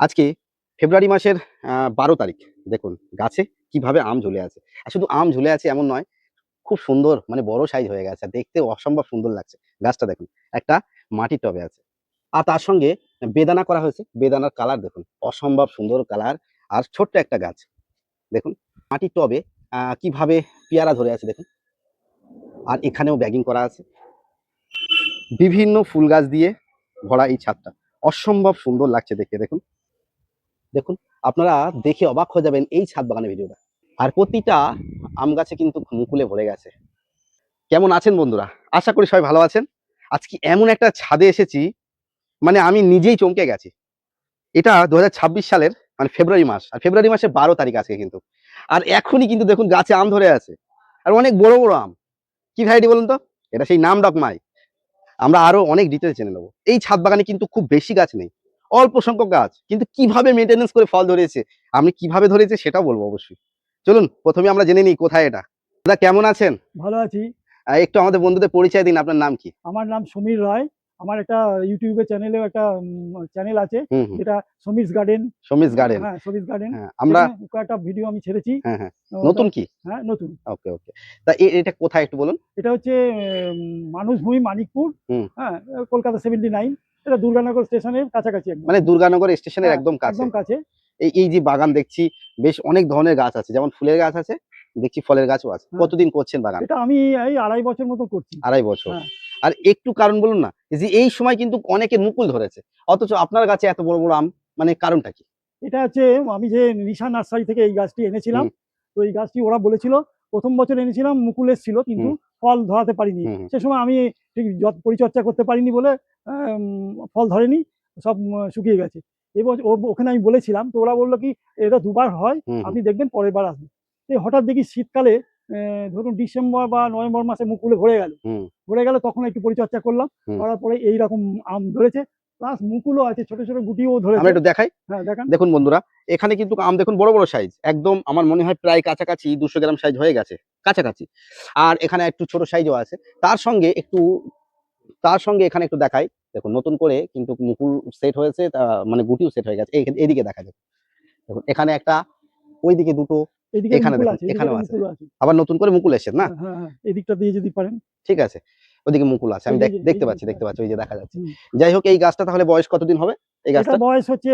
আজকে ফেব্রুয়ারি মাসের ১২ তারিখ। দেখুন গাছে কিভাবে আম ঝুলে আছে। আর শুধু আম ঝুলে আছে এমন নয়, খুব সুন্দর মানে বড় সাইজ হয়ে গেছে। আর দেখতে অসম্ভব সুন্দর লাগছে। গাছটা দেখুন, একটা মাটির টবে আছে। আর তার সঙ্গে বেদানা করা হয়েছে। বেদানার কালার দেখুন, অসম্ভব সুন্দর কালার। আর ছোট্ট একটা গাছ। দেখুন মাটির টবে কিভাবে পেয়ারা ধরে আছে দেখুন। আর এখানেও ব্যাগিং করা আছে। বিভিন্ন ফুল গাছ দিয়ে ভরা এই ছাদটা। অসম্ভব সুন্দর লাগছে দেখতে দেখুন। দেখুন আপনারা দেখে অবাক হয়ে যাবেন এই ছাদ বাগানের ভিডিওটা। আর প্রতিটা আম গাছে কিন্তু মুকুলে ভরে গেছে। কেমন আছেন বন্ধুরা? আশা করি সবাই ভালো আছেন। আজকে এমন একটা ছাদে এসেছি, মানে আমি নিজেই চমকে গেছি। এটা 2026 সালের মানে ফেব্রুয়ারি মাস, আর ফেব্রুয়ারি মাসের 12 তারিখ আজকে কিন্তু। আর এখনই কিন্তু দেখুন গাছে আম ধরে আছে, আর অনেক বড় বড় আম। কি ভ্যারাইটি বলুন তো? এটা সেই নাম ডকমাই। আমরা আরো অনেক ডিটেলস জেনে নেবো। এই ছাদ বাগানে কিন্তু খুব বেশি গাছ নেই, অল্প সংখ্যক গাছ, কিন্তু কিভাবে মেনটেনেন্স করে ফল ধরেছে, আমি কিভাবে ধরেছে সেটাও বলবো অবশ্যই। চলুন প্রথমে আমরা জেনে নিই কোথায় এটা। দাদা কেমন আছেন? ভালো আছি। একটু আমাদের বন্ধুদের পরিচয় দিন, আপনার নাম কি? আমার নাম সমীর রায়। আমার একটা ইউটিউবে চ্যানেলেও একটা চ্যানেল আছে, হুম হুম। যেটা সমীরস গার্ডেন। সমীশ গার্ডেন। হ্যাঁ, সমীরস গার্ডেন। হ্যাঁ আমরা সেখানে কয়েকটা ভিডিও আমি ছেড়েছি। হ্যাঁ হ্যাঁ। ওটা নতুন কি? হ্যাঁ, নতুন। ওকে ওকে। তা এটা কোথায় একটু বলুন। এটা হচ্ছে মানুষভূমি, মানিকপুর। হুম। হ্যাঁ, কলকাতা 79। এটা দুর্গানগর স্টেশনের কাছাকাছি একদম। মানে দুর্গানগর স্টেশনের হ্যাঁ, একদম কাছে। একদম কাছে। এই এই যে বাগান দেখছি, বেশ অনেক ধরনের গাছ আছে, যেমন ফুলের গাছ আছে, দেখছি ফলের গাছও আছে। হ্যাঁ, কতদিন করছেন বাগান? এটা আমি এই 2.5 বছর মতো করছি। 2.5 বছর। হ্যাঁ। আর একটু কারণ বলুন না, যে এই সময় কিন্তু অনেকের মুকুল ধরেছে, অথচ আপনার গাছে এত বড় বড় আম, মানে কারণটা কি? এটা হচ্ছে আমি যে নিশা নার্সারি থেকে এই গাছটি এনেছিলাম। হুম তো এই গাছটি ওরা বলেছিল, প্রথম বছর এনেছিলাম মুকুল এসেছিল, কিন্তু হুম ফল ধরাতে পারিনি। হুম হুম। সে সময় আমি ঠিক পরিচর্যা করতে পারিনি বলে ফল ধরেনি, সব শুকিয়ে গেছে। এবার ওখানে আমি বলেছিলাম, তো ওরা বললো কি এটা দুবার হয়, হুম হুম আপনি দেখবেন পরের বার আসবেন। এই হঠাৎ দেখি শীতকালে ধরুন ডিসেম্বর বা নভেম্বর মাসে মুকুলে হুম ভরে গেল, তখন একটু পরিচর্যা করলাম। হুম। করার পরে এইরকম আম ধরেছে, প্লাস মুকুলও আছে, ছোট ছোট গুটিও আমরা ধরেছে। একটু দেখাই। হ্যাঁ, দেখান। দেখুন বন্ধুরা, এখানে কিন্তু আম দেখুন বড় বড় সাইজ, একদম আমার মনে হয় প্রায় কাছাকাছি 200 গ্রাম সাইজ হয়ে গেছে, কাছাকাছি। আর এখানে একটু ছোট সাইজও আছে। তার সঙ্গে একটু তার সঙ্গে এখানে একটু দেখাই। দেখুন নতুন করে কিন্তু মুকুল সেট হয়েছে, মানে গুটিও সেট হয়ে গেছে। এইদিকে দেখা যায়। দেখুন এখানে একটা, ওইদিকে দুটো, এদিকে এখানে মুকুল দেখুন আছে, এদিকে এখানেও আছে। মুকুল আছে। আবার নতুন করে মুকুল এসেছে না? হ্যাঁ, হ্যাঁ, হ্যাঁ, এদিকটা দিয়ে যদি পারেন। ঠিক আছে। ওইদিকে মুকুল আছে, এই আমি যে, এই দেখতে যে পাচ্ছি, মুকুল দেখতে আছে। পাচ্ছি, ওই যে দেখা যাচ্ছে। হুম। যাই হোক, এই গাছটা তাহলে বয়স কতদিন হবে এই এটা গাছটা? বয়স হচ্ছে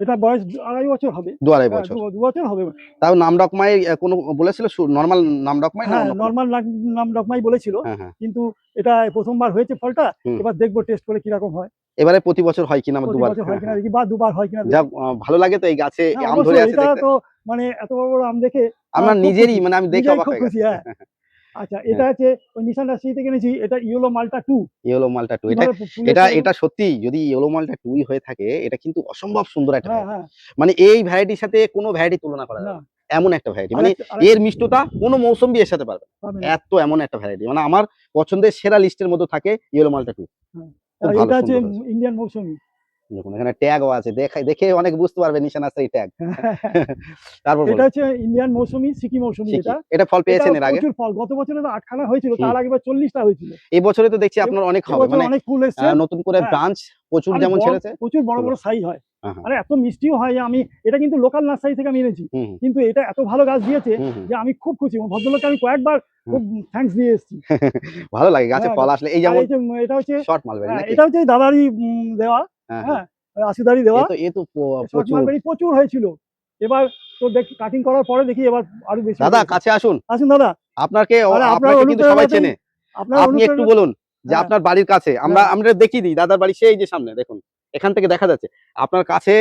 এটা বয়স 2.5 বছর হবে। 2.5 হ্যাঁ, বছর। 2 বছর হবে। তাও নাম ডকমাই কোনো বলেছিল, নরমাল নাম ডকমাই না হ্যাঁ, অন্য কোনো? নরমাল নাম ডকমাই বলেছিল। হ্যাঁ হ্যাঁ। কিন্তু এটা প্রথমবার হয়েছে ফলটা। হুম। এবার দেখবো টেস্ট করে কিরকম হয়। এবারে প্রতি বছর হয় কিনা, আমার প্রতি দুবার। বছর হয় হ্যাঁ কিনা হ্যাঁ। দেখি, বা দুবার হয় কিনা যাক দেখি। ভালো লাগে তো এই গাছে হ্যাঁ, আম ধরে অবশ্যই। আছে এটা দেখতে। তো মানে এত বড় বড় আম দেখে আমার খুব নিজেরই খুশি। মানে আমি দেখে নিজেই অবাক খুব হয়ে খুশি। গেছে। হ্যাঁ। আচ্ছা, এটা হ্যাঁ। হচ্ছে ওই নিশান রাশি থেকে এনেছি। এটা ইয়েলো মালটা 2। ইয়েলো মালটা 2 এটা, কিভাবে এটা ফুলেছে এবং এটা সত্যি যদি ইয়েলো মালটা 2 হয়ে থাকে, এটা কিন্তু অসম্ভব সুন্দর একটা হ্যাঁ, ভ্যারাইটি। হ্যাঁ। মানে এই ভ্যারাইটির সাথে কোনো ভ্যারাইটি তুলনা করা না, যাবে না। এমন একটা ভ্যারাইটি, মানে আরেকটা এর মিষ্টতা কোনো মৌসুমবি এর সাথে পারবে না। পাবে না। এত এমন একটা ভ্যারাইটি, মানে আমার পছন্দের সেরা লিস্টের মধ্যে থাকে ইয়েলো মালটা 2। হ্যাঁ। খুব আর ভালো এটা হচ্ছে সুন্দর হয়েছে। ইন্ডিয়ান মৌসুমী। দেখুন এখানে ট্যাগও আছে, দেখে অনেক বুঝতে পারবে নিশান আছে এই ট্যাগ। তারপর এটা বলুন। হচ্ছে ইন্ডিয়ান মৌসুমী, সিকি মৌসুমী শিখি এটা। এটা ফল এটা পেয়েছেন এর আগে? প্রচুর ফল। গত বছরে তো 8 খানা হয়েছিল, হুম। তার আগেবার 40টা হয়েছিল। এই বছরে তো দেখছি আপনার অনেক হবে, এবছর মানে অনেক ফুল এসছে। নতুন করে হ্যাঁ, ব্রাঞ্চ প্রচুর আরে যেমন ছেড়েছে। প্রচুর বড় ফুল বড় আছে। সাইজ হয়। হ্যাঁ হ্যাঁ। আরে এত মিষ্টিও হয়। এটা কিন্তু লোকাল নার্সারি থেকে আমি এনেছি। হুম হুম কিন্তু এটা এত ভালো গাছ দিয়েছে হুম হুম যে আমি খুব খুশি। ভদ্রলোককে আমি কয়েকবার হুম। খুব থ্যাঙ্কস দিয়ে এসেছি। ভালো লাগে গাছে হ্যাঁ, ফল আসলে, এই আর যেমন এই যে এটা হচ্ছে শর্ট মালবেরি হ্যাঁ, নাকি? এটা হচ্ছে দাদারই দেওয়া। হ্যাঁ হ্যাঁ। হ্যাঁ, আশিদারি দেওয়া। এ তো শর্ট প্রচুর। মালবেরি প্রচুর হয়েছিল। এবার তো কাটিং করার পরে দেখি এবার আরো বেশি দাদা হয়েছে। কাছে আসুন। আসুন দাদা। আপনাকে আরে আপনার আপনাকে কিন্তু সবাই অনুপ্রেরণাতেই, চেনে। আপনার আপনি একটু অনুপ্রেরণাতে। বলুন যে হ্যাঁ, আপনার বাড়ির কাছে, আমরা হ্যাঁ। আমরা দেখিয়ে দিই দাদার বাড়ি সেই যে সামনে দেখুন, এখান থেকে দেখা যাচ্ছে। আপনার কাছে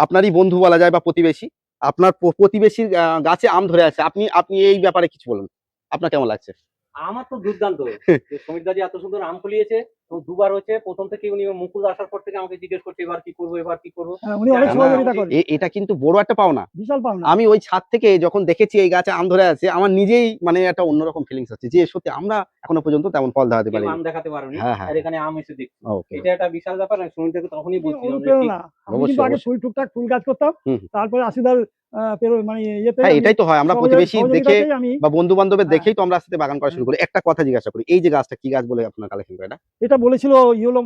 আপনারই বন্ধু বলা যায় বা প্রতিবেশী, আপনার প্রতিবেশীর গাছে আম ধরে আছে। আপনি আপনি এই ব্যাপারে কিছু বলুন, আপনার কেমন লাগছে? আমার তো দুর্দান্ত যে সমীর দাজি এত সুন্দর আম ফলিয়েছে এবং দুবার হচ্ছে। প্রথম থেকে উনি মুকুল আসার পর থেকে আমাকে জিজ্ঞেস করছে এবার কি করবো, এবার কি করবো। হ্যাঁ, উনি অনেক যাই হোক, না, সহযোগিতা মোটামুটি করেন। এটা কিন্তু বড় একটা পাওনা। বিশাল পাওনা। আমি ওই ছাদ থেকে যখন দেখেছি এই গাছে আম ধরে আছে, আমার নিজেই মানে একটা অন্যরকম ফিলিংস হচ্ছে যে সত্যি আমরা এখনো পর্যন্ত তেমন ফল ধরাতে কেউ পারিনি। আম দেখাতে পারেনি, হ্যাঁ হ্যাঁ। আর এখানে আম এসে দেখছি। ওকে। এটা একটা বিশাল ব্যাপার। আমি সমীর দাকে তখনই বলছিলাম যে ঠিক। অনুপ্রেরণা। আমি কিন্তু অবশ্যই আগে অবশ্যই। টুকটাক ফুল গাছ করতাম। হুম। তারপরে আশিদার মানে ইয়েতে হ্যাঁ আমি এটাই তো হয়, আমরা প্রতিবেশী দেখে সহযোগিতাতেই আমি। বা বন্ধু বান্ধবের হ্যাঁ, দেখেই তো আমরা আস্তে বাগান করা শুরু হ্যাঁ। করি। একটা কথা জিজ্ঞাসা করি, এই যে গাছটা কি গাছ বলে আপনার কালেকশন করে এটা? এটা বলেছিল ইয়েলো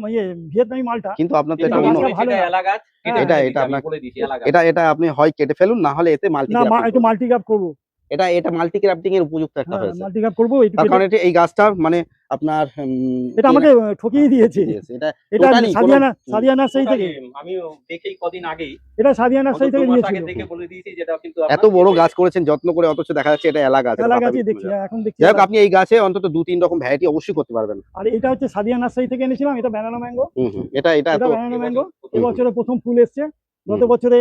ভিয়েতনামি মালটা। কিন্তু আপনার তো যেটা এটা আমি অন্য গাছটা বলেছি ভালো এটা না। এলাগাছ, কেটে হ্যাঁ, এটা ফেলে এটা দিয়েছি, আমি আপনার বলে দিয়েছি এলাগাছ। এটা আপনি হয় কেটে ফেলুন, না হলে এতে মাল্টি না গ্রাফটিং একটু করুন। মাল্টিগ্রাফ করবো। এটা মাল্টি গ্রাফটিং এর উপযুক্ত একটা হ্যাঁ, হয়েছে। মাল্টিগ্রাফ করবো একটু তার কেটে। কারণ এই গাছটা মানে আপনার এটা আমাকে ঠকিয়ে দিয়েছে। এটা এটা টোটালি সাদিয়া নার্সারি থেকে। আমি দেখেই কদিন আগেই, এটা সাদিয়া নার্সারি অন্তত থেকে 2 মাস আগে দিয়েছিল। দেখে বলে দিয়েছি যেটা কিন্তু এত আপনার বড় ইয়ে গাছ হয়ে করেছেন যত্ন করে, অথচ দেখা যাচ্ছে এটা এলা গাছ, এটা এলাকা পাতা গাছই বিক্রি দেখছি, হয়ে যাবে। এখন দেখছি যাই হোক, এলাকা। আপনি এই গাছে অন্তত 2-3 রকম ভ্যারাইটি অবশ্যই করতে পারবেন। আর এটা হচ্ছে সাদিয়া নার্সারি থেকে এনেছিলাম, এটা ব্যানানা ম্যাঙ্গো। এটা এটা এত ব্যানানা এবছর ম্যাঙ্গো প্রথম। এবছরে প্রথম ফুল এসছে। গত হুম। বছরে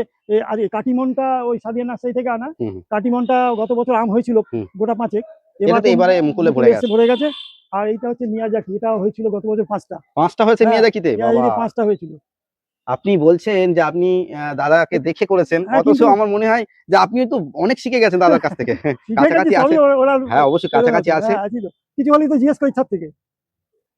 আর কাটিমনটা ওই সাদিয়া নার্সারি থেকে আনা। হুম। কাটিমনটা গত বছর আম হয়েছিল হুম। গোটা 5 এটা তো এবারে মুকুলে ভরে গেছে। ভরে গেছে। আর এইটা হচ্ছে মিয়াজাকি, এটা হয়েছিল গত বছর 5টা। 5টা হয়েছে হ্যাঁ, মিয়াজাকিতে, বাবা। 5টা হয়েছিল। আপনি বলছেন যে আপনি দাদাকে দেখে করেছেন, হ্যাঁ, অথচ কিন্তু আমার মনে হয় যে আপনি তো অনেক শিখে গেছেন দাদার কাছ থেকে। শিখে গেছি কাছাকাছি সবই আছে। ওরা। হ্যাঁ, অবশ্যই কাছাকাছি আছে। হ্যাঁ, ছিল। কিছু হলেই তো জিজ্ঞেস করি ছাদ থেকে।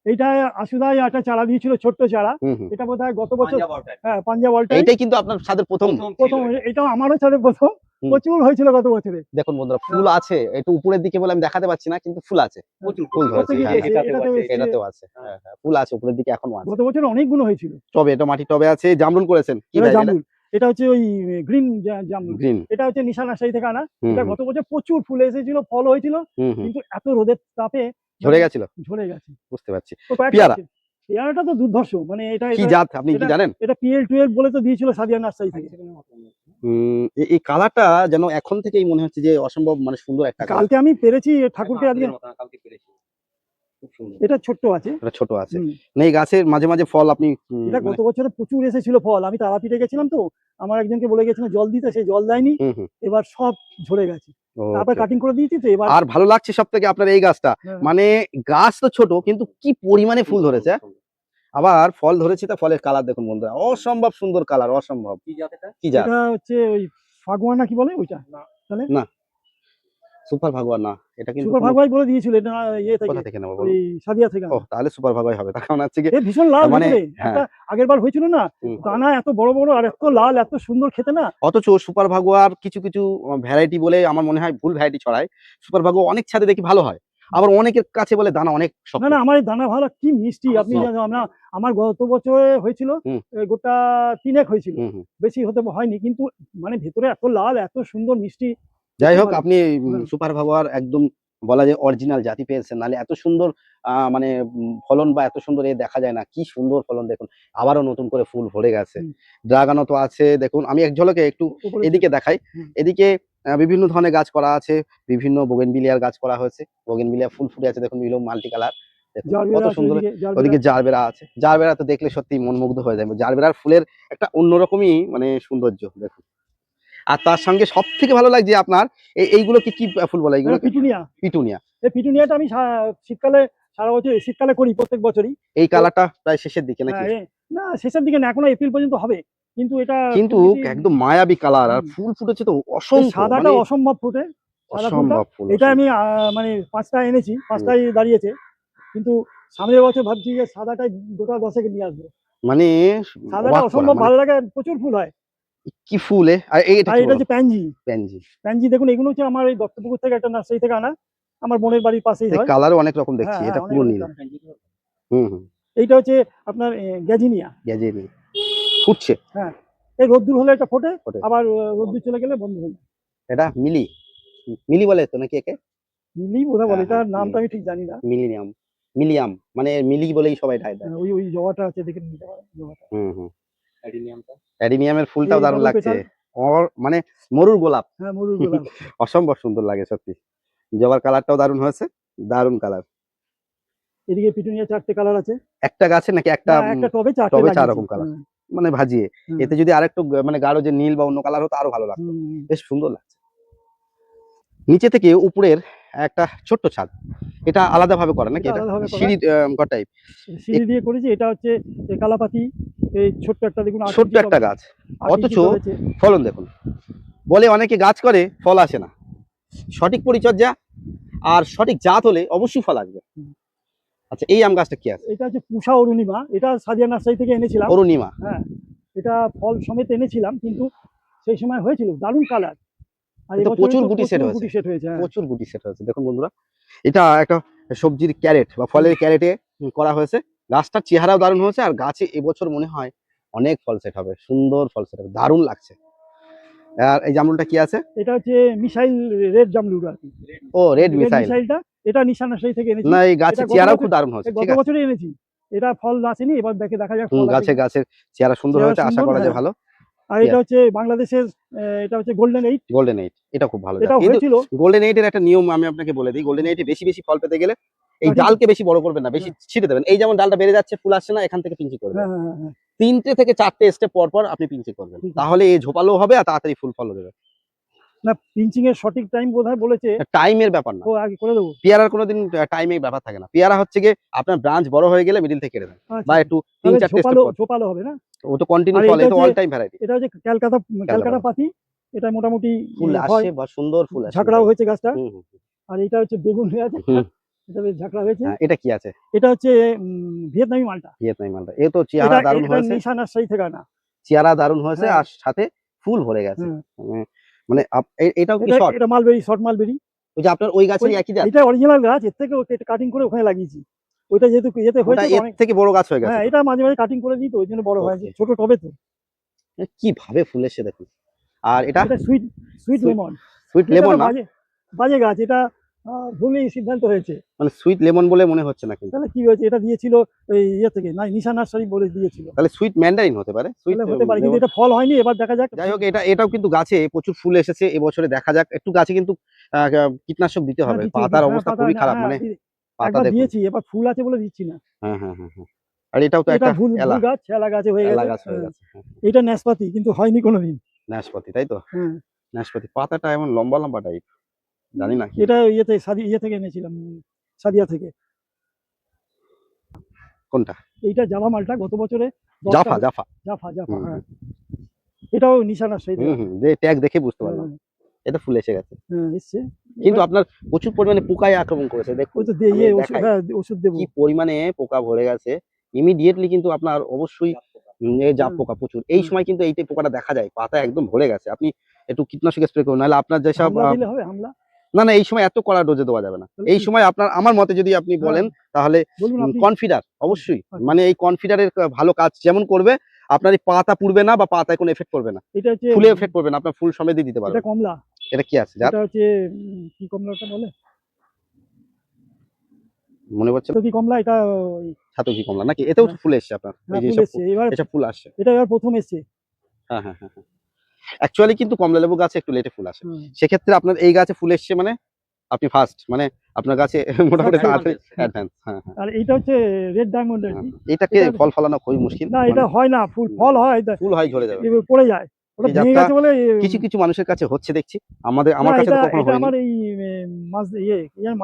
এইটা আশুদাই একটা চারা দিয়েছিল, ছোট্ট চারা। হুম, হুম। এটা বোধহয় গত বছর। পাঞ্জাব অর্ডার। হ্যাঁ, পাঞ্জাব অলটাই এইটাই কিন্তু আপনার ছাদের প্রথম। প্রথম। এটাও আমারও ছাদে প্রথম। হুম। প্রচুর হয়েছিল গত বছরে। দেখুন বন্ধুরা, ফুল আছে একটু উপরের দিকে বলে আমি দেখাতে পাচ্ছি না, কিন্তু ফুল আছে। প্রচুর ফুল ধরেছে, প্রত্যেকে হ্যাঁ, এসেছে, এটাতেও আছে, এটাতেও আছে। হ্যাঁ, হ্যাঁ, ফুল আছে উপরের দিকে এখনো আছে। গত বছর অনেকগুলো হয়েছিল। টবে, এটা মাটি টবে আছে। জামরুল করেছেন কি এটা ভাই? জামরুল। এটা হচ্ছে ওই গ্রিন জামরুল। গ্রিন। এটা হচ্ছে নিশা নার্সারি থেকে আনা। হুম, এটা হুম, গত বছর প্রচুর ফুল এসেছিল, ফল হয়েছিল, হুম, হুম। কিন্তু এত রোদের তাপে ঝরে গেছিল, ঝরে গেছে। বুঝতে পারছি। তো কয়েকটা পেয়ারা? আছে। পেয়ারাটা তো দুর্ধর্ষ, মানে এটা কি এটা জাত আপনি কি এটা জানেন? এটা PL12 বলে তো দিয়েছিল সাদিয়া নার্সারি থেকে। এই কালারটা যেন এখন থেকেই মনে হচ্ছে যে অসম্ভব মানে সুন্দর একটা কালার। কালকে আমি পেরেছি ঠাকুরকে আজকে। কালকে পেরেছি, খুব সুন্দর। এটা ছোট্ট আছে। এটা ছোট আছে। হুম। না, এই গাছের মাঝে মাঝে ফল আপনি এটা মানে গত বছরে প্রচুর এসেছিল ফল। আমি তারাপীঠে গেছিলাম তো, আমার একজনকে বলে গেছিলাম জল দিতে, সে জল দেয়নি। হুম, হুম। এবার সব ঝরে গেছে। তারপর ওকে। কাটিং করে দিয়েছি তো এবার। আর ভালো লাগছে সব থেকে আপনার এই গাছটা, হ্যাঁ, মানে গাছ তো ছোট কিন্তু কি পরিমাণে ফুল ধরেছে, আবার ফল ধরেছে। তা ফলের কালার দেখুন বন্ধুরা, অসম্ভব সুন্দর কালার, অসম্ভব। কি জাত এটা? কি জাত? এটা হচ্ছে ওই ফাগুয়া না কি বলে ওইটা। তাহলে না, সুপার ভাগুয়া না, এটা কিন্তু সুপার কোনো। ভাগুয়াই বলে দিয়েছিল, এটা ইয়ে থেকে, কোথা থেকে নেবো ওই বলুন? সাদিয়া থেকে ও, আনা। তাহলে সুপার ভাগুয়াই হবে। তার কারণ হচ্ছে কি এ ভীষণ লাল মানে, ভেতরে। হ্যাঁ। একটা আগের বার হয়েছিল না, হুম। দানা এত বড় বড় আর এত লাল, এত সুন্দর খেতে না। অথচ সুপার ভাগুয়ার কিছু কিছু ভ্যারাইটি বলে আমার মনে হয় ভুল ভ্যারাইটি ছড়ায়। সুপার ভাগুয়া অনেক ছাদে দেখি ভালো হয়, আবার অনেকের কাছে বলে দানা অনেক না শক্ত। না, আমার এই দানা ভালো, কি মিষ্টি আমার আপনি সব। জানেন। আমার গত বছরে হয়েছিল হুম। গোটা 3 হয়েছিল, হুম, হুম। বেশি হয়নি, কিন্তু মানে ভেতরে এত লাল, এত সুন্দর মিষ্টি। যাই হোক, ভালো। আপনি হুম। সুপার ভাগুয়ার একদম বলা যায় অরিজিনাল জাতি পেয়েছেন, নাহলে এত সুন্দর মানে ফলন বা এত সুন্দর দেখা যায় না। কি সুন্দর ফলন দেখুন, আবারও নতুন করে ফুল ভরে গেছে। হুম। ড্রাগনও তো আছে দেখুন। আমি এক ঝলকে একটু উপরে এদিকে দেখাই। হুম। এদিকে বিভিন্ন ধরনের গাছ করা আছে, বিভিন্ন বোগেনভিলিয়ার গাছ করা হয়েছে। বোগেনভিলিয়া ফুল ফুটে আছে দেখুন, বিভিন্ন মাল্টি কালার। দেখুন কত জারবেরা আছে সুন্দর। ওইদিকে, ওদিকে জারবেরা আছে। জারবেরা তো দেখলে সত্যি মন মুগ্ধ হয়ে যাবে। জারবেরার ফুলের একটা অন্যরকমই মানে সৌন্দর্য দেখুন। আর তার সঙ্গে সব থেকে ভালো লাগছে আপনার এইগুলোকে কি ফুল বলে? এটা এইগুলোকে পিটুনিয়া। পিটুনিয়া। এই পিটুনিয়াটা আমি শীতকালে, সারা বছর শীতকালে করি প্রত্যেক বছরই। এই কালারটা প্রায় শেষের দিকে নাকি? হ্যাঁ, না শেষের দিকে না, এখনো এপ্রিল পর্যন্ত হবে, কিন্তু এটা কিন্তু খুব বেশি। একদম মায়াবী কালার, আর হুম। ফুল ফুটেছে তো এই অসংখ্য, সাদাটা মানে অসম্ভব ফোটে, সাদা ফুলটা। অসম্ভব ফুল, এটা অসম্ভব। আমি মানে 5টা এনেছি, 5টাই দাঁড়িয়েছে, কিন্তু সামনের বছর ভাবছি যে সাদাটাই গোটা 10 নিয়ে আসবো। মানে সাদাটা অবাক করা, অসম্ভব মানে ভালো লাগে, প্রচুর ফুল হয়। কি ফুল আর এটা আর কি এটা বলো? হচ্ছে প্যানজি। প্যানজি। প্যানজি দেখুন, এগুলো হচ্ছে আমার এই দত্তপুকুর থেকে একটা নার্সারি থেকে আনা, আমার বোনের বাড়ির পাশেই এই হয়। কালারও অনেক রকম দেখছি, হ্যাঁ হ্যাঁ, এটা অনেক পুরো অনেক নীল। দাম। হুম, হুম। এইটা হচ্ছে আপনার গ্যাজিনিয়া। গ্যাজেনি ফুটছে। হ্যাঁ, এই রোদ্দুর হলে এটা ফোটে, ফোটে। আবার রোদ্দুর চলে গেলে বন্ধ হয়ে যায়। এটা মিলি, মিলি বলে তো নাকি একে? মিলি বোধহয় বলে, হ্যাঁ, এটার হ্যাঁ, নামটা মিলি। আমি ঠিক জানি না। মিলিনিয়াম, মিলিয়াম মানে মিলি বলেই সবাই ঢাই দেয়। ওই ওই জবাটা আছে, দেখে নিতে পারেন জবাটা। হুম, হুম। অ্যাডিনিয়ামটা। অ্যাডিনিয়ামের ফুলটাও এই দারুণ ডবল লাগছে। পেটাল। মানে মরুর গোলাপ। হ্যাঁ, মরুর গোলাপ। অসম্ভব সুন্দর লাগে সত্যি। জবার কালারটাও দারুণ হয়েছে, দারুণ কালার। এদিকে পিটুনিয়া 4টে কালার আছে। একটা গাছে নাকি একটা না, একটা টবে 4টে টবে 4 লাগিয়েছি। রকম কালার, মানে ভাজিয়ে। হুম, এতে যদি আরেকটু মানে গাঢ় যে নীল বা অন্য কালার হতো আরো ভালো লাগতো। হুম। বেশ সুন্দর লাগছে। নিচে থেকে উপরের একটা ছোট্ট ছাদ, এটা আলাদাভাবে করা নাকি? এটা এটা আলাদাভাবে করা। সিঁড়ি ঘর টাইপ। সিঁড়ি দিয়ে করেছি। এটা হচ্ছে এই কালাপাতি, এই ছোট্ট একটা দেখুন 8 ছোট্ট ইঞ্চি একটা টবে, গাছ, 8 ইঞ্চি অথচ টবে আছে। ফলন দেখুন। বলে অনেকে গাছ করে ফল আসে না, সঠিক পরিচর্যা আর সঠিক জাত হলে অবশ্যই ফল আসবে। হুম। আচ্ছা, এই আম গাছটা কি আছে? এটা হচ্ছে পুষা অরুণিমা, এটা সাদিয়া নার্সারি থেকে এনেছিলাম। অরুণিমা। হ্যাঁ, এটা ফল সমেত এনেছিলাম, কিন্তু সেই সময় হয়েছিল দারুণ কালার। আর কিন্তু এবছর প্রচুর তো গুটি সেট প্রচুর হয়েছে, গুটি সেট হয়েছে। হ্যাঁ, প্রচুর গুটি সেট হয়েছে দেখুন বন্ধুরা। এটা একটা সবজির ক্যারেট বা ফলের ক্যারেটে করা হয়েছে। গাছটার চেহারাও দারুণ হয়েছে, আর গাছে এবছর মনে হয় অনেক ফল সেট হবে, সুন্দর ফল সেট হবে, দারুণ লাগছে। আর এই জামরুলটা কি আছে? এটা হচ্ছে মিসাইল রেড জামরুল আর কি। ও রেড রেড মিসাইল। মিসাইলটা এটা নিশান নার্সারি থেকে এনেছি। না এই গাছের এটা গত চেহারাও বছর খুব দারুণ হয়েছে, গত ঠিক আছে। বছরই এনেছি। এটা ফল আসেনি, এবার দেখা যাক ফল আসে গাছের কিনা। গাছের চেহারা সুন্দর চেহারা হয়েছে, আশা সুন্দর, করা যায় হ্যাঁ। ভালো। আর এটা হচ্ছে বাংলাদেশের এটা হচ্ছে গোল্ডেন 8। গোল্ডেন এইট, এটা খুব ভালো জাত। এটাও কিন্তু হয়েছিল। গোল্ডেন এইট এর একটা নিয়ম আমি আপনাকে বলে দিই, গোল্ডেন এইটে বেশি বেশি ফল পেতে গেলে এই কাটিং ডালকে বেশি বড় করবেন না, বেশি হ্যাঁ। ছিটে দেবেন। এই যেমন ডালটা বেড়ে যাচ্ছে, ফুল আসছে না, এখান থেকে পিঞ্চি করবেন। হ্যাঁ হ্যাঁ হ্যাঁ 3টে থেকে 4টে স্টেপ পর পর আপনি পিঞ্চি করবেন, ঠিক আছে। তাহলে এই ঝোপালো হবে আর তাড়াতাড়ি ফুল ফল দেবে। না পিঞ্চিং এর সঠিক টাইম বোধহয় বলেছে, টাইমের ব্যাপার না, ও আগে করে দেবো। পেয়ারার কোনোদিন টাইমের ব্যাপার থাকে না। পেয়ারা হচ্ছে গিয়ে আপনার ব্রাঞ্চ বড় হয়ে গেলে মিডিল থেকে কেটে দেন, আচ্ছা বা একটু তাহলে 3-4টে স্টেপ ঝোপালো পর। ঝোপালো হবে না। ও তো কন্টিনিউ আর ফল, এটা এটা অল হচ্ছে টাইম ভ্যারাইটি। এটা হচ্ছে ক্যালকাটা পাতি। এটা মোটামুটি ফুল হয়, আসছে বা সুন্দর ফুল আসছে। ঝাঁকড়াও হয়েছে গাছটা। হুম, হুম, আর এটা হচ্ছে বেগুন হয়ে আছে, হুম। এটা বেশ ঝাঁকড়া হয়েছে। হ্যাঁ, এটা কি আছে? এটা হচ্ছে ভিয়েতনামি মালটা। ভিয়েতনামি মালটা। এ তো চেহারা এটা দারুণ এটা হয়েছে, নিশা নার্সারি থেকে আনা। চেহারা দারুণ হয়েছে, হ্যাঁ। আর সাথে ফুল ভরে গেছে। হ্যাঁ। মানে মানে এটাও কি এটা শর্ট? এটা মালবেরি, শর্ট মালবেরি। ওই যে আপনার ওই গাছেরই একই জাত? এটা অরিজিনাল গাছ, এর থেকে কাটিং করে ওখানে লাগিয়েছি। ওইটা যেহেতু এতে ওটা হয়েছে তো এর অনেক। থেকে বড় গাছ হয়ে গেছে হ্যাঁ তো। এটা মাঝে মাঝে কাটিং করে দিই তো ওই জন্য বড় হয়েছে, Okay. ছোট টবে তো। কিভাবে ফুল এসছে দেখুন। আর এটা এটা sweet sweet Sweet- lemon. Sweet এটা লেমন তো না, বাজে বাজে গাছ, এটা ভুলেই সিদ্ধান্ত হয়েছে। মানে সুইট লেমন বলে মনে হচ্ছে না কিন্তু। তাহলে কি হয়েছে, এটা দিয়েছিল এই ইয়ে থেকে, না নিশা নার্সারি বলে দিয়েছিল। তাহলে সুইট ম্যান্ডারিন হতে পারে, সুইট তাহলে হতে পারে, কিন্তু এটা ফল হয়নি, এবার দেখা যাক। যাই হোক, এটাও কিন্তু গাছে প্রচুর ফুল এসেছে এবছরে, দেখা যাক। একটু গাছে কিন্তু কীটনাশক দিতে হ্যাঁ হবে, দিচ্ছি, পাতার হ্যাঁ অবস্থা পাতা, খুবই খারাপ, হ্যাঁ মানে পাতা একবার দেখুন। দিয়েছি, এবার ফুল আছে বলে দিচ্ছি না। হ্যাঁ হ্যাঁ হ্যাঁ হ্যাঁ। আর এটাও তো এটা একটা ভুল এলা, ভুল গাছ, এলা গাছে হয়ে এলা গেছে। গাছ হয়ে হ্যাঁ। গেছে। হ্যাঁ, এটা নাশপাতি, কিন্তু হয়নি কোনোদিন। নাশপাতি, তাই তো? হ্যাঁ নাশপাতি পাতাটা এমন লম্বা লম্বা টাইপ, জানি না কি। এটা ইয়ে থেকে এনেছিলাম, সাদিয়া থেকে। কোনটা? এইটা জাভা মালটা, গত বছরে 10টা জাফা জাফা। জাফা জাফা, হুম, হ্যাঁ। এটাও নিশা নার্সারি থেকে। হুম হুম, যে ট্যাগ দেখে বুঝতে পারলাম হ্যাঁ, এটা ফুল এসে গেছে। হ্যাঁ এসছে। কিন্তু এবার আপনার প্রচুর পরিমাণে পোকায় আক্রমণ করেছে দেখুন। ওই তো আমি ইয়ে ওষুধ, দেখাই হ্যাঁ ওষুধ দেবো। কি পরিমাণে পোকা ভরে গেছে। ইমিডিয়েটলি কিন্তু আপনার অবশ্যই এই জাপ হ্যাঁ, পোকা প্রচুর। এই হ্যাঁ। সময় কিন্তু এইটাই পোকাটা দেখা যায়, পাতা একদম ভরে গেছে। আপনি একটু কীটনাশক স্প্রে করুন, নাহলে আপনার যেসব হামলা দিলে হবে, হামলা। না না এই সময় এত কড়া ডোজে দেওয়া যাবে না। তাহলে এই কি? সময় আপনার, আমার মতে যদি আপনি হ্যাঁ, বলেন, তাহলে বলুন আপনি। কনফিডার অবশ্যই, আচ্ছা। মানে এই কনফিডারের ভালো কাজ যেমন করবে, আপনার এই পাতা পুড়বে না বা পাতায় কোনো এফেক্ট করবে না, এটা হচ্ছে ফুলে এফেক্ট করবে না, আপনার ফুল সমেতই দিতে এটা পারবেন। কমলা। এটা কি আছে জাত? এটা হচ্ছে কি কমলাটা বলে, মনে পড়ছে না? তো কি কমলা, এটা ওই। ছাতকি কমলা নাকি? এতেও হ্যাঁ। ফুল এসছে আপনার, এই হ্যাঁ যে ফুল এসব এসছে এবার, এসব ফুল আসছে। এটা এবার প্রথম এসছে। হ্যাঁ হ্যাঁ হ্যাঁ হ্যাঁ। অ্যাকচুয়ালি কিন্তু কমলালেবু গাছে একটু লেটে ফুল আসে। হুম। সেক্ষেত্রে আপনার এই গাছে ফুল এসছে মানে আপনি ফার্স্ট, মানে আপনার গাছে মোটামুটি Success. তাড়াতাড়ি অ্যাডভান্স। হ্যাঁ হ্যাঁ আর এইটা হচ্ছে রেড ডায়মন্ড আর কি। এটাকে এটা- ফল ফলানো খুবই মুশকিল। না এটা হয় না, ফল হয়, ফুল হয় ঝরে যাবে। এবার পড়ে যায়, ওটা এই ভেঙে জাতটা গেছে বলে। কিছু কিছু মানুষের কাছে হচ্ছে দেখছি, না আমার কাছে এটা তো কখনো এটা হয়নি। আমার এই মাঝ ইয়ে কি জানি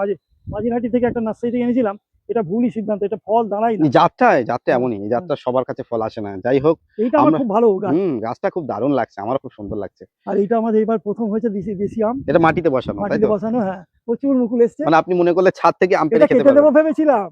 মাঝিরহাটি থেকে একটা নার্সারি থেকে এনেছিলাম। এটা ভুলই সিদ্ধান্ত, এটা ফল দাঁড়াই না। এই জাতটা হ্যাঁ, এমনই, এই জাতটা সবার কাছে ফল আসে না। যাই হোক, এইটা আমার আমরা খুব ভালো গাছ। গাছটা খুব দারুণ লাগছে, আমারও খুব সুন্দর লাগছে। আর এইটা আমাদের এবার প্রথম হয়েছে দেশি আম, এটা মাটিতে বসানো, তাই মাটিতে তো? বসানো। হ্যাঁ প্রচুর মুকুল এসছে। মানে আপনি মনে করলে ছাদ থেকে আম পেড়ে এটা খেতে কেটে দেবো পারবেন। ভেবেছিলাম,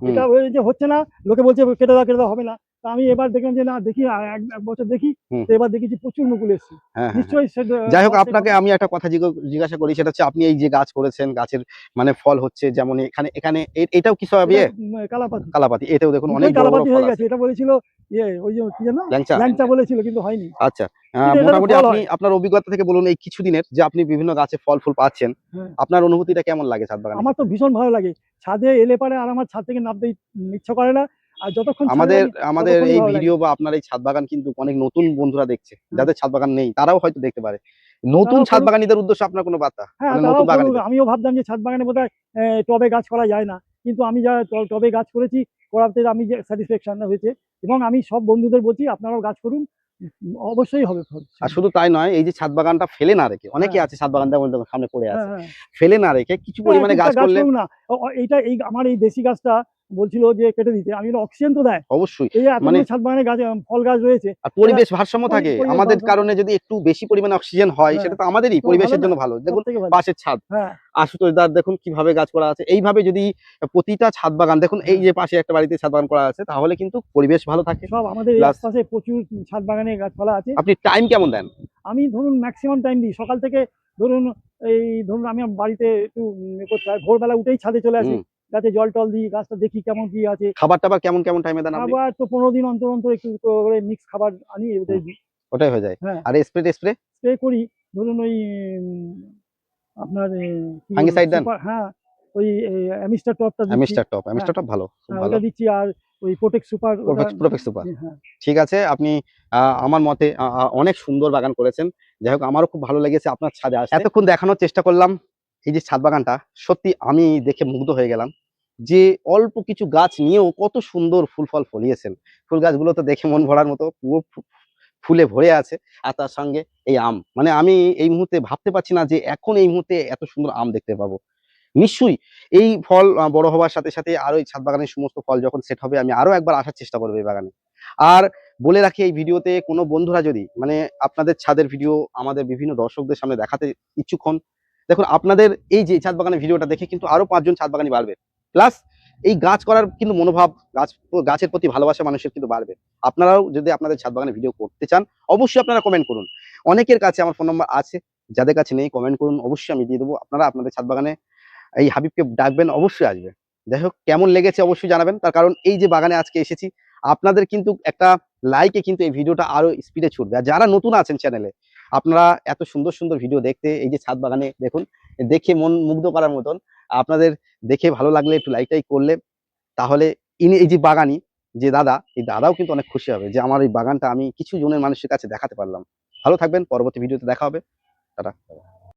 হুম, এটা ওই যে হচ্ছে না, লোকে বলছে কেটে দাও হবে না। তা আমি এবার দেখলাম যে না, দেখি এক বছর দেখি। হুম, তো এবার দেখেছি প্রচুর মুকুল এসছে। হ্যাঁ হ্যাঁ হ্যাঁ। নিশ্চয়ই যাই হোক, আপনাকে আমি একটা কথা জিজ্ঞাসা করি, সেটা হচ্ছে আপনি এই যে গাছ করেছেন, গাছের মানে ফল হচ্ছে, যেমন এখানে এখানে এটাও কি সব ইয়ে কালাপাতি। কালাপাতি? এটাও দেখুন অনেক দুটোই বড় বড় কালাপাতি ফল হয়ে আছে। গেছে। এটা বলেছিল ইয়ে ওই যে কি জানো, ল্যাংচা? ল্যাংচা বলেছিল, কিন্তু হয়নি। আচ্ছা, কিন্তু এটা তো মোটামুটি ফল আপনি হয়। আপনার অভিজ্ঞতা থেকে বলুন, এই কিছুদিনের যে আপনি বিভিন্ন গাছে ফল ফুল পাচ্ছেন, হ্যাঁ। আপনার অনুভূতিটা কেমন লাগে ছাদ বাগানে? আমার তো ভীষণ ভালো লাগে। ছাদে এলে পারে আর আমার ছাদ থেকে নামতে ইচ্ছা করে না। আর যতক্ষণ ছাদে আমাদের থাকি আমাদের ততক্ষণই এই ভালো লাগে। ভিডিও বা আপনার এই ছাদ বাগান কিন্তু অনেক নতুন বন্ধুরা দেখছে, হুম। যাদের ছাদ বাগান নেই তারাও হয়তো দেখতে পারে। নতুন তারাও ছাদ করুক। বাগানীদের উদ্দেশ্যে আপনার কোনো বার্তা? হ্যাঁ মানে তারাও নতুন করুক। বাগানীদের। আমিও ভাবতাম যে ছাদ বাগানে বোধহয় টবে গাছ করা যায় না, কিন্তু আমি যা টবে গাছ করেছি, করাতে আমি যে স্যাটিসফ্যাকশন হয়েছে। এবং আমি সব বন্ধুদের বলছি আপনারাও গাছ করুন, অবশ্যই হবে ফল। আর শুধু তাই নয়, এই যে ছাদ বাগানটা ফেলে না রেখে, অনেকে হ্যাঁ। আছে ছাদ বাগানটা বলতে সামনে পড়ে হ্যাঁ আছে, হ্যাঁ ফেলে না রেখে কিছু হ্যাঁ, পরিমাণে গাছ টুকটাক করলে করুন না। এইটা আমার এই দেশি গাছটা বলছিল যে কেটে দিতে, আমি অক্সিজেন তো দেয়। অবশ্যই, এই যে মানে এতগুলো ছাদ বাগানে গাছ, ফল গাছ রয়েছে। আর পরিবেশ ভারসাম্য থাকে। পরিবেশ আমাদের ভারসাম্য। কারণে যদি একটু বেশি পরিমাণে অক্সিজেন হয়, হ্যাঁ, সেটা তো আমাদেরই তো পরিবেশের ভালো জন্য না? ভালো। দেখুন সবথেকে ভালো। পাশের ছাদ, হ্যাঁ আশুতোষ দার দেখুন কিভাবে গাছ করা আছে। এইভাবে যদি প্রতিটা ছাদ বাগান দেখুন, এই যে পাশে একটা বাড়িতে ছাদ বাগান করা আছে, তাহলে কিন্তু পরিবেশ ভালো থাকে। সব আমাদের এই Plus- আশপাশে প্রচুর ছাদ বাগানে গাছপালা আছে। আপনি টাইম কেমন দেন? আমি ধরুন ম্যাক্সিমাম টাইম দিই সকাল থেকে। ধরুন আমি বাড়িতে একটু করতে হয়, ভোরবেলা উঠেই ছাদে চলে আসি। হুম। যাতে জল টল দিই, গাছটা দেখি কেমন কি আছে। খাবার টাবার কেমন কেমন টাইমে দেন আপনি? আবার তো 15 দিন অন্তর অন্তর একটু করে মিক্স খাবার আনি, ওটাই দিই। ওটাই হয়ে যায়। হ্যাঁ, আর স্প্রে স্প্রে করি। ধরুন ওই আপনার কি বলবো, ফাঙ্গিসাইড দেন? হ্যাঁ, ওই অ্যামিস্টার টপটা দিচ্ছি। অ্যামিস্টার টপ, হ্যাঁ, অ্যামিস্টার টপ ভালো, খুব হ্যাঁ, ভালো। ওটা দিচ্ছি। আর ওই প্রোটেক্ট সুপার, ওটা প্রোফেক্ট সুপার। হ্যাঁ। ঠিক আছে, আপনি আমার মতে অনেক সুন্দর বাগান করেছেন। যাই হোক, আমারও খুব ভালো লেগেছে আপনার ছাদে আসতে। এতক্ষণ দেখানোর চেষ্টা করলাম এই যে ছাদ বাগানটা, সত্যি আমি দেখে মুগ্ধ হয়ে গেলাম যে অল্প কিছু গাছ নিয়েও কত সুন্দর ফুল ফল ফলিয়েছেন। ফুল গাছগুলো তো দেখে মন ভরার মতো, পুরো ফুলে ভরে আছে। আর তার সঙ্গে এই আম, মানে আমি এই মুহূর্তে ভাবতে পারছি না যে এখন এই মুহূর্তে এত সুন্দর আম দেখতে পাবো। নিশ্চয়ই এই ফল বড় হওয়ার সাথে সাথে আরো এই ছাদ বাগানের সমস্ত ফল যখন সেট হবে, আমি আরো একবার আসার চেষ্টা করবো এই বাগানে। আর বলে রাখি, এই ভিডিওতে কোনো বন্ধুরা যদি মানে আপনাদের ছাদের ভিডিও আমাদের বিভিন্ন দর্শকদের সামনে দেখাতে ইচ্ছুক হন, দেখুন আপনাদের এই যে ছাদ বাগানের ভিডিওটা দেখে কিন্তু আরো 5 জন ছাদ বাগানি বাড়বে। প্লাস এই গাছ করার কিন্তু মনোভাব, গাছের প্রতি ভালোবাসা মানুষের কিন্তু বাড়বে। আপনারাও যদি আপনাদের ছাদ বাগানের ভিডিও করতে চান, অবশ্যই আপনারা কমেন্ট করুন। অনেকের কাছে আমার ফোন নাম্বার আছে, যাদের কাছে নেই কমেন্ট করুন, অবশ্যই আমি দিয়ে দেবো। আপনারা আপনাদের ছাদ বাগানে এই হাবিবকে ডাকবেন, অবশ্যই আসবে। যাই হোক, কেমন লেগেছে অবশ্যই জানাবেন। তার কারণ এই যে বাগানে আজকে এসেছি, আপনাদের কিন্তু একটা লাইকে কিন্তু এই ভিডিওটা আরো স্পিডে ছুটবে। আর যারা নতুন আছেন চ্যানেলে, আপনারা এত সুন্দর সুন্দর ভিডিও দেখতে এই যে ছাদ বাগানে দেখুন, দেখে মন মুগ্ধ করার মতন। আপনাদের দেখে ভালো লাগলে একটু লাইকটাই করলে, তাহলে ইনি এই যে বাগানি যে দাদা, এই দাদাও কিন্তু অনেক খুশি হবে যে আমার এই বাগানটা আমি কিছু জনের মানুষের কাছে দেখাতে পারলাম। ভালো থাকবেন, পরবর্তী ভিডিওতে দেখা হবে। টাটা।